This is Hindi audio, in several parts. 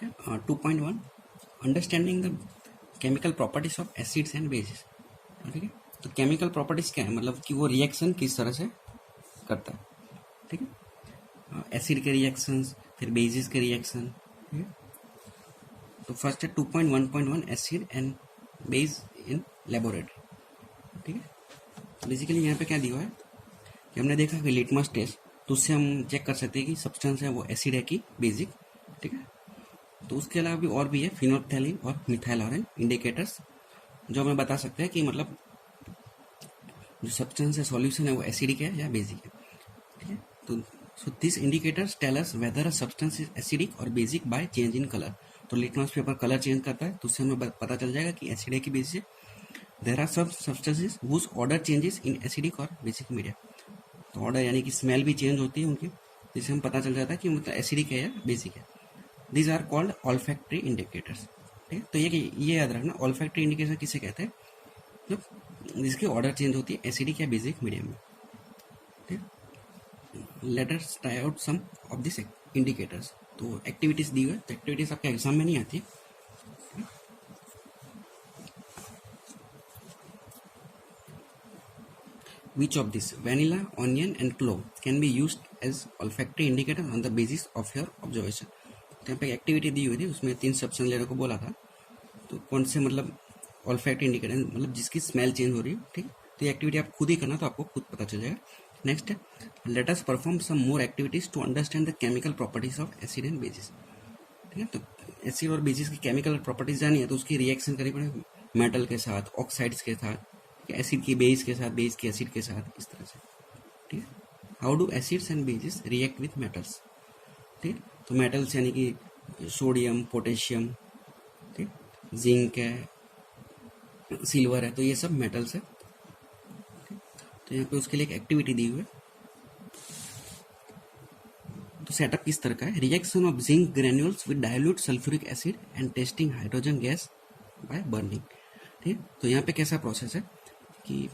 2.1 understanding the chemical properties of acids and bases. ठीक है, तो केमिकल प्रॉपर्टीज क्या है, मतलब कि वो रिएक्शन किस तरह से करता है। ठीक है, एसिड के रिएक्शंस, फिर बेसिस के रिएक्शन। ठीक है, तो फर्स्ट है 2.1.1 acid and base in laboratory. ठीक है, तो बेसिकली यहाँ पे क्या दिया हुआ है कि हमने देखा कि लिटमस टेस्ट, तो उससे हम चेक कर सकते हैं कि सब्सटेंस है वो एसिड है कि बेसिक। ठीक है, तो उसके अलावा भी और भी है फिनोल्फथैलीन और मिथाइल ऑरेंज इंडिकेटर्स, जो हमें बता सकते हैं कि मतलब जो सब्सटेंस है सॉल्यूशन है वो एसिडिक है या बेसिक है। ठीक है, तो so this indicators tell us whether a substance is acidic और basic by change in colour. तो लिटमस पेपर कलर चेंज करता है, तो उससे हमें पता चल जाएगा कि एसिड है कि बेसिक है। There are some substances whose odour changes in acidic और बेसिक मीडिया। तो ऑर्डर यानी कि स्मेल भी चेंज होती है उनकी, जिससे हम पता चल जाता है कि मतलब एसिडिक है या बेसिक है। These are called olfactory indicators. ठीक है, तो ये याद रखना, ऑल्फैक्टरी इंडिकेटर किसे कहते हैं, मतलब जिसकी ऑर्डर चेंज होती है एसिडिक या बेसिक मीडियम में। ठीक है, let us try out some of this indicators. तो एक्टिविटीज दी हुई है, तो एक्टिविटीज आपके एग्जाम में नहीं आती है। Which of this, vanilla, onion and clove, can be used as olfactory indicator on the basis of your observation? तो यहाँ पे एक्टिविटी दी हुई थी, उसमें 3 सब्सटेंस लेने को बोला था, तो कौन से मतलब ऑल्फैक्टरी इंडिकेटर, मतलब जिसकी स्मेल चेंज हो रही है। ठीक है, तो ये एक्टिविटी आप खुद ही करना, तो आपको खुद पता चल जाएगा। नेक्स्ट है, let us perform some more activities to understand the chemical properties of acid and bases. ठीक है, तो एसिड और बेसिस की केमिकल प्रॉपर्टीज जानी है, तो उसकी रिएक्शन करनी पड़ेगी मेटल के साथ, ऑक्साइड्स के साथ, एसिड की बेस के साथ, बेस की एसिड के साथ, इस तरह से। ठीक है, how do acids and bases react with metals. ठीक है, तो मेटल्स यानी कि सोडियम, पोटेशियम, ठीक, जिंक है, सिल्वर है, तो ये सब मेटल्स है। तो यहाँ पे उसके लिए एक एक्टिविटी दी हुई है। तो सेटअप किस तरह का है, reaction of zinc granules with dilute sulphuric acid and testing hydrogen gas by burning. ठीक, तो यहाँ पे कैसा प्रोसेस है कि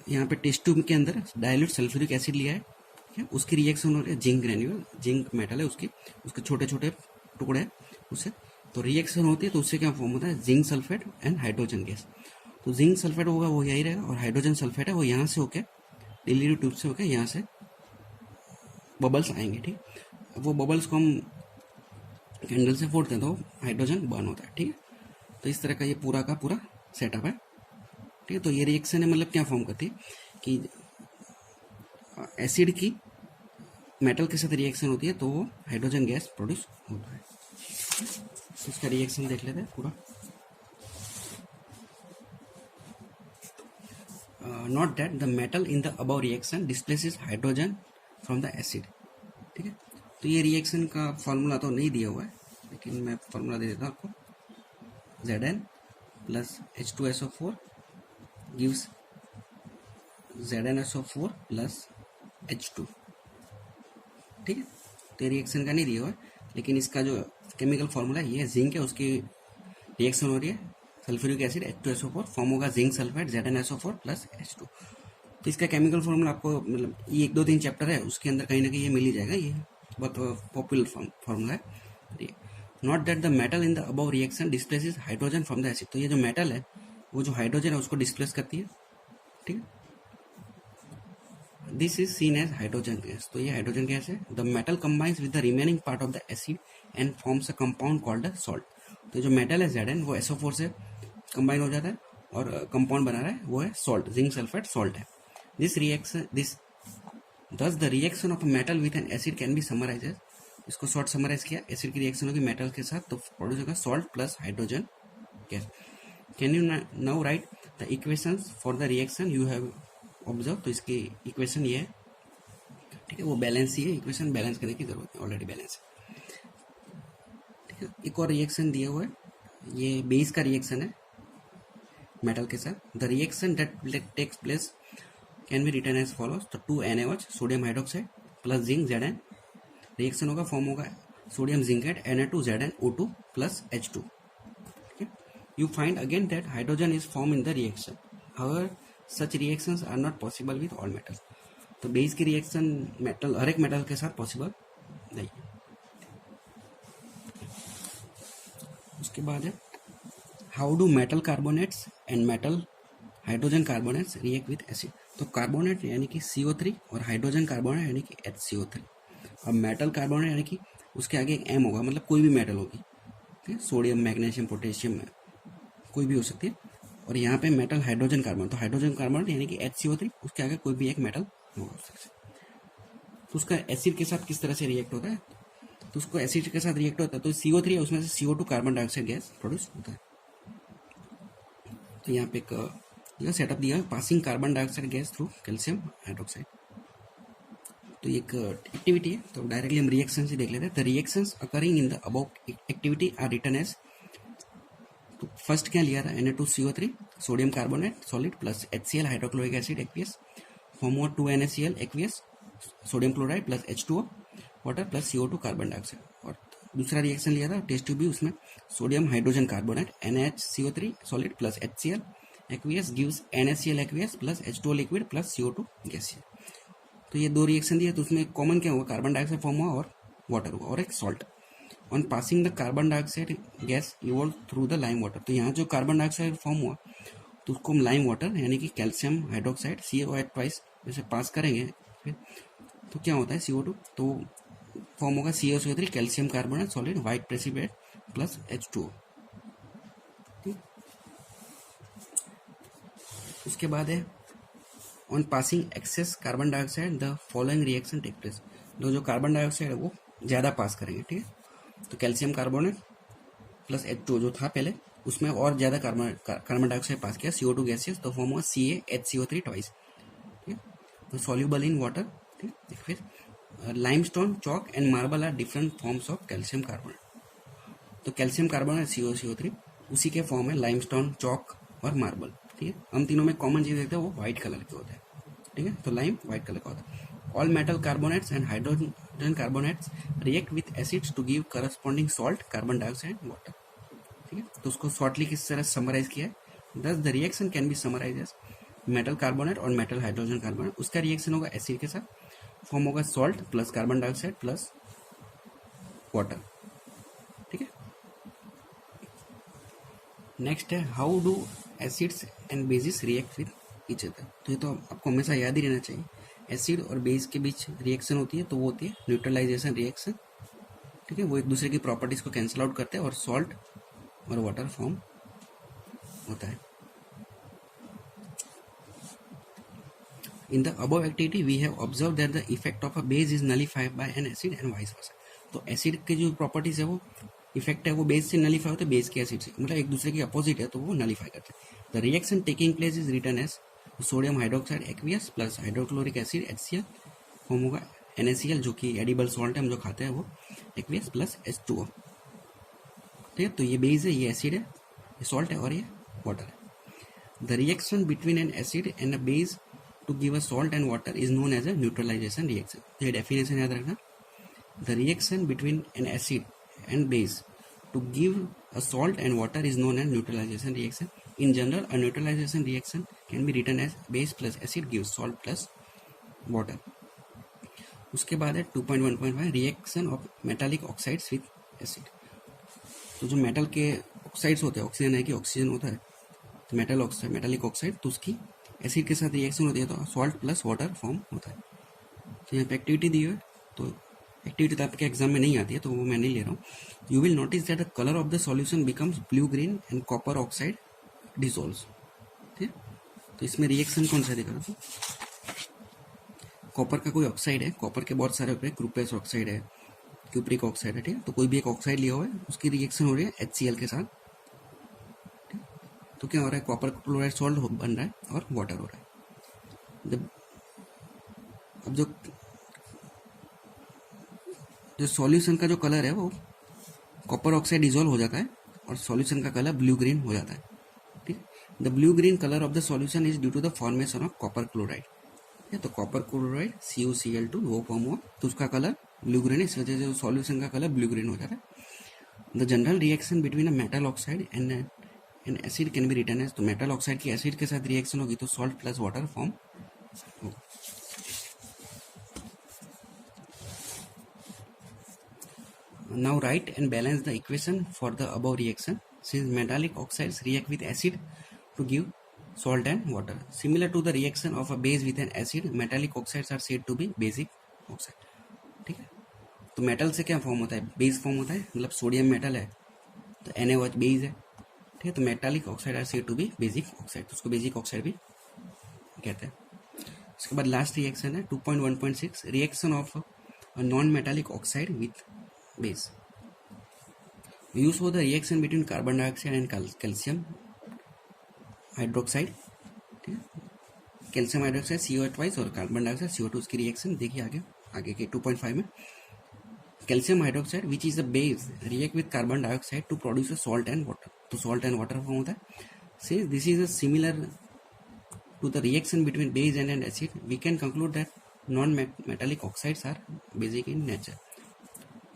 यहाँ पे टेस्ट ट्यूब के अंदर डाइल्यूट सल्फ्यूरिक एसिड लिया है, ठीक है, उसकी रिएक्शन हो रही है जिंक ग्रेन्यूल, जिंक मेटल है उसके छोटे छोटे टुकड़े हैं उससे, तो रिएक्शन होती है, तो उससे क्या फॉर्म होता है, zinc sulphate and hydrogen gas. तो जिंक सल्फेट होगा वो यही रहेगा, और हाइड्रोजन सल्फेट है वो यहाँ से होके डिलीवरी ट्यूब से होके यहाँ से बबल्स आएंगे। ठीक, वो बबल्स को हम कैंडल से फोड़ते हैं तो हाइड्रोजन बर्न होता है। ठीक है, तो इस तरह का ये पूरा का पूरा सेटअप है। ठीक है, तो ये रिएक्शन है, मतलब क्या फॉर्म करती है कि एसिड की मेटल के साथ रिएक्शन होती है, तो वो हाइड्रोजन गैस प्रोड्यूस होता है। तो इसका रिएक्शन देख लेते हैं पूरा। Not that the metal in the above reaction displaces hydrogen from the acid. ठीक है, तो ये रिएक्शन का फॉर्मूला तो नहीं दिया हुआ है, लेकिन मैं फॉर्मूला दे देता हूँ आपको। Zn plus H2SO4 gives ZnSO4 plus H2। ठीक है, तो ये रिएक्शन का नहीं दिया हुआ है, लेकिन इसका जो केमिकल फॉर्मूला है ये जिंक है, उसकी रिएक्शन हो रही है सल्फ्यूरिक एसिड H2SO4, फॉर्म होगा zinc sulphate ZnSO4 plus H2। तो इसका केमिकल फॉर्मूला आपको मतलब ये 1, 2, 3 चैप्टर है, उसके अंदर कहीं ना कहीं ये मिल ही जाएगा, ये बहुत पॉपुलर फॉर्मूला है। Not that the metal in the above reaction displaces hydrogen from the acid. तो ये जो मेटल है वो जो हाइड्रोजन है उसको डिस्प्लेस करती है। ठीक है, this is seen as hydrogen gas. तो ये हाइड्रोजन गैस है। The metal combines with the remaining part of the acid and forms a compound called the salt. तो जो मेटल है Zn वो SO4 से कंबाइन हो जाता है और कंपाउंड बना रहा है, वो है सॉल्ट, जिंक सल्फेट सॉल्ट है। This reaction thus the reaction of a metal with an acid can be summarized as, इसको शॉर्ट समराइज किया, एसिड की रिएक्शन होगी मेटल के साथ, तो प्रोड्यूस होगा salt plus hydrogen gas. Can you now right the equations for the reaction you have observe. तो इसकी इक्वेशन ये है, ठीक है, वो बैलेंस ही है, इक्वेशन बैलेंस करने की जरूरत है, ऑलरेडी बैलेंस है। ठीक है, एक और रिएक्शन दिया हुआ है, ये बेस का रिएक्शन है मेटल के साथ। The reaction that takes place can be written as follows. तो 2NaOH sodium hydroxide plus zinc Zn, reaction होगा, फॉर्म होगा sodium zincate Na2ZnO2 plus H2। You find again that hydrogen is form in the reaction, however such reactions are not possible with all metal. तो बेस की रिएक्शन मेटल हर एक मेटल के साथ पॉसिबल नहीं। उसके बाद है how do metal carbonates and metal hydrogen carbonates react with acid. तो कार्बोनेट यानी कि CO3 और हाइड्रोजन कार्बोनेट यानी कि HCO3। अब मेटल कार्बोनेट यानी कि उसके आगे एक M होगा, मतलब कोई भी मेटल होगी, ठीक है, सोडियम, मैग्नीशियम, पोटेशियम, कोई भी हो सकती है। और यहाँ पे मेटल हाइड्रोजन कार्बन, तो हाइड्रोजन कार्बोनेट यानी कि HCO3, उसके आगे कोई भी एक मेटल होगा उससे। तो उसका एसिड के साथ किस तरह से रिएक्ट होता है, तो उसको एसिड के साथ रिएक्ट होता है तो CO3 है, उसमें से CO2 carbon dioxide gas produce होता है। तो यहाँ पे एक सेटअप दिया है, passing carbon dioxide gas through calcium hydroxide. तो एक एक्टिविटी है, तो डायरेक्टली हम रिएक्शन से देख लेते हैं। The reactions occurring in the above activity are written as, तो फर्स्ट क्या लिया था, Na2CO3 sodium carbonate solid plus HCl hydrochloric acid aqueous, form हुआ 2NaCl aqueous sodium chloride plus H2O water plus CO2 carbon dioxide. और दूसरा रिएक्शन लिया था टेस्ट ट्यूब भी, उसमें sodium hydrogen carbonate NaHCO3 solid plus HCl aqueous gives NaCl aqueous plus H2O liquid plus CO2 gaseous. तो ये दो रिएक्शन दिए, तो उसमें कॉमन क्या हुआ, कार्बन डाइऑक्साइड फॉर्म हुआ और वाटर हुआ और एक salt. On passing the carbon dioxide gas evolve through the lime water, तो यहाँ जो कार्बन डाइऑक्साइड फॉर्म हुआ तो उसको हम लाइम वाटर यानी कि कैल्शियम हाइड्रोक्साइड CaOH ट्वाइस जैसे पास करेंगे फिर, तो क्या होता है CO2, तो फॉर्म होगा CaCO3 calcium carbonate solid white precipitate plus H2O। ठीक, उसके बाद है on passing excess carbon dioxide the following reaction take place, जो कार्बन डाइऑक्साइड है वो ज़्यादा पास करेंगे, ठीक है। तो कैल्शियम कार्बोनेट प्लस H2O जो था पहले, उसमें और ज़्यादा कार्बन डाइऑक्साइड पास किया CO2 गैसियस, तो फॉर्म हुआ CaHCO3 ट्वाइस, ठीक है। तो सॉल्यूबल इन वाटर, ठीक है। फिर limestone, chalk and marble are different forms of calcium carbonate. तो कैल्शियम कार्बोनेट CO3 उसी के फॉर्म है लाइमस्टोन, चॉक और मार्बल, ठीक है। हम तीनों में कॉमन चीज़ देखते हैं वो व्हाइट कलर के होते हैं, ठीक है। तो लाइम व्हाइट कलर का होता है। All metal carbonates and hydrogen carbonates react with acids to give corresponding salt, carbon dioxide, water, ठीक है। तो उसको शॉर्टली किस तरह समराइज किया है, thus the reaction can be summarise as metal carbonate और मेटल हाइड्रोजन कार्बोनेट, उसका रिएक्शन होगा एसिड के साथ, फॉर्म होगा salt plus carbon dioxide plus water, ठीक है। नेक्स्ट है how do acids and bases react with each other. तो ये तो आपको हमेशा याद ही रहना चाहिए, एसिड और बेस के बीच रिएक्शन होती है तो वो होती है न्यूट्रलाइजेशन रिएक्शन, ठीक है। वो एक दूसरे की प्रॉपर्टीज को कैंसिल आउट करते हैं और सॉल्ट और वाटर फॉर्म होता है। In the above activity we have observe that the effect of a base is nullified by an acid and vice versa. तो एसिड के जो प्रॉपर्टीज है वो इफेक्ट है वो बेस से नलीफाई होते हैं, बेस के एसिड से, मतलब एक दूसरे की अपोजिट है तो वो नलीफाई करते हैं। The reaction taking place is written as sodium hydroxide aqueous plus hydrochloric acid HCl, form होगा NaCl जो कि एडिबल सॉल्ट है हम जो खाते हैं वो, एक्वियस प्लस H2O, ठीक है। तो ये बेस है, ये एसिड है, ये सॉल्ट है और ये वाटर है। The reaction between an acid and a base to give a salt and water is known as a neutralisation reaction. ये डेफिनेशन याद रखना, the reaction between an acid and base to give a salt and water is known as neutralization reaction. In general, a neutralization reaction can be written as base plus acid gives salt plus water. उसके बाद है 2.1.5 reaction of metallic oxides with acid. तो जो मेटल के ऑक्साइड्स होते हैं, ऑक्सीजन है कि ऑक्सीजन होता है, तो मेटल ऑक्साइड, मेटालिक ऑक्साइड, तो उसकी एसिड के साथ रिएक्शन होती है तो सॉल्ट प्लस वाटर फॉर्म होता है। तो यहाँ पे एक्टिविटी दी है, तो एक्टिविटी तो आपके एग्जाम में नहीं आती है तो वो मैं नहीं ले रहा हूँ। You will notice that the colour of the solution becomes blue green and copper oxide dissolves, ठीक है। तो इसमें रिएक्शन कौन सा दिखा रहा था, कॉपर का कोई ऑक्साइड है, कॉपर के बहुत सारे होते हैं, क्रूपेस ऑक्साइड है, क्यूप्रिक ऑक्साइड है, ठीक है। तो कोई भी एक ऑक्साइड लिया हुआ है, उसकी रिएक्शन हो रही है HCl के साथ, ठीक। तो क्या हो रहा है, कॉपर क्लोराइड सॉल्ट बन रहा है और वाटर हो रहा है। जब अब जो सॉल्यूशन का जो कलर है वो कॉपर ऑक्साइड डिजोल्व हो जाता है और सॉल्यूशन का कलर ब्लू ग्रीन हो जाता है, ठीक। The blue green colour of the solution is due to the formation of copper chloride, तो कॉपर क्लोराइड CuCl2 वो फॉर्म हुआ तो उसका कलर ब्लू ग्रीन है, इस वजह से सॉल्यूशन का कलर ब्लू ग्रीन हो जाता है। The general reaction between a metal oxide and an acid can be written as, तो मेटल ऑक्साइड की एसिड के साथ रिएक्शन होगी तो सॉल्ट प्लस वाटर फॉर्म होगा। Now write and balance the equation for the above reaction since metallic oxides react with acid to give salt and water. Similar to the reaction of a base with an acid, metallic oxides are said to be basic oxide. ठीक है, तो मेटल से क्या फॉर्म होता है, बेस फॉर्म होता है, मतलब सोडियम मेटल है तो NaOH बेस है, ठीक है, तो metallic oxide are said to be basic oxide, तो उसको बेसिक ऑक्साइड भी कहते हैं. उसके बाद लास्ट रिएक्शन है 2.1.6, reaction of non metallic oxide with base. Use for the reaction between carbon dioxide and calcium hydroxide. ठीक है, कैल्शियम हाइड्रोक्साइड CO ट्वाइस और कार्बन डाइऑक्साइड CO2, उसकी रिएक्शन देखिए आगे के 2.5 में. Calcium hydroxide which is a base react with carbon dioxide to produce salt and water, तो सॉल्ट एंड वाटर फॉर्म होता है. So this is a similar to the reaction between base and acid, we can conclude that non-metallic oxides are basic in nature.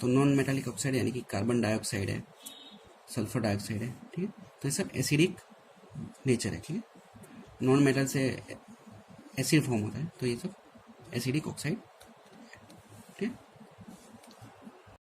तो नॉन मेटालिक ऑक्साइड यानी कि कार्बन डाइऑक्साइड है, सल्फर डाइऑक्साइड है, ठीक है, तो ये सब एसिडिक नेचर है. ठीक है, नॉन मेटल से एसिड फॉर्म होता है तो ये सब एसिडिक ऑक्साइड. ठीक है.